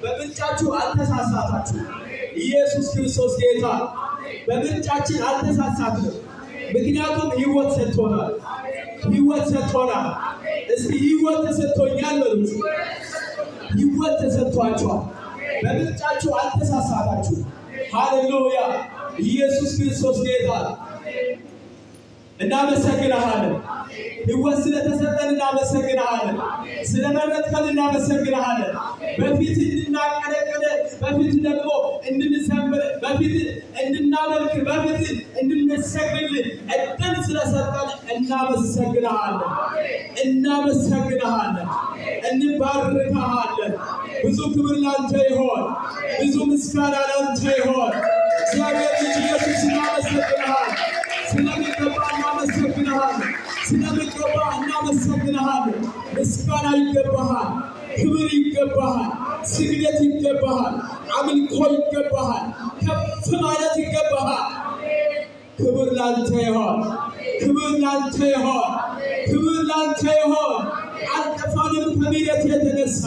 በምርጫችሁ አልተሳሳታችሁ። ኢየሱስ ክርስቶስ ጌታ። በምርጫችን አልተሳሳትንም። ምክንያቱም ሕይወት ሰጥቶናል። ሕይወት ሰጥቶናል። እስኪ ሕይወት ተሰጥቶኛል በሉት። ሕይወት ተሰጥቷችኋል። በምርጫችሁ አልተሳሳታችሁ። ሃሌሉያ! ኢየሱስ ክርስቶስ ጌታ። እናመሰግንሃለን። ሕይወት ስለተሰጠን እናመሰግንሃለን። ስለመረጥከን እናመሰግንሃለን። በፊት እንድናቀለቅል፣ በፊት ደግሞ እንድንዘምር፣ በፊት እንድናመልክ፣ በፊት እንድንሰግድልህ እድል ስለሰጠን እናመሰግንሃለን። እናመሰግንሃለን። እንባርክሃለን። ብዙ ክብር ላንተ ይሆን። ብዙ ምስጋና ላንተ ይሆን። እግዚአብሔር ልጅ ኢየሱስ እናመሰግንሃለን። ስለሚገባ እናመሰግንሃለን። ስለሚገባ እናመሰግንሃለን። ምስጋና ይገባሃል። ክብር ይገባሃል። ስግደት ይገባሃል። አምልኮ ይገባሃል። ከፍ ማለት ይገባሃል። ክብር ላንተ ይሆን። ክብር ላንተ ይሆን። ክብር ላንተ ይሆን። አልጠፋንም ከምሕረት የተነሳ፣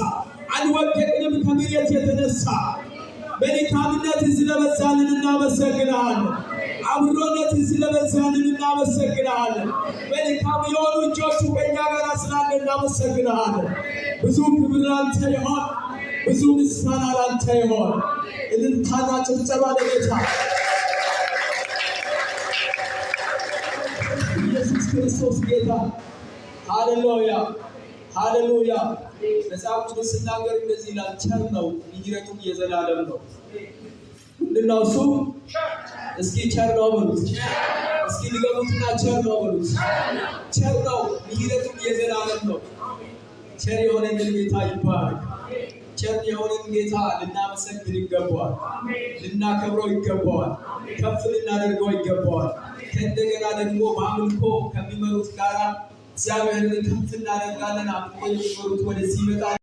አልወደቅንም ከምሕረት የተነሳ። መልካምነት ስለበዛልን እናመሰግንሃለን። አብሮነት ስለበዛልን እናመሰግንሃለን። መልካም የሆኑ እጆቹ በእኛ ጋር ስላለ እናመሰግንሃለን። ብዙ ክብር ላንተ ይሆን። ብዙ ምስጋና ላንተ ይሆን። እልልታና ጭብጨባ ለጌታ ኢየሱስ ክርስቶስ ጌታ። ሃሌሉያ ሃሌሉያ። መጽሐፍ ቅዱስ ሲናገር እንደዚህ ይላል፣ ቸር ነው ምሕረቱም የዘላለም ነው። ምንድነው እሱ? እስኪ ቸር ነው በሉት። እስኪ ንገሩትና ቸር ነው በሉት። ቸር ነው ምሕረቱም የዘላለም ነው። ቸር የሆነልን ጌታ ይባረክ። ቸር የሆነን ጌታ ልናመሰግን ይገባዋል። ልናከብረው ይገባዋል። ከፍ ልናደርገው ይገባዋል። ከእንደገና ደግሞ በአምልኮ ከሚመሩት ጋራ እግዚአብሔርን ከፍ እናደርጋለን። አምልኮ የሚመሩት ወደዚህ ይመጣል።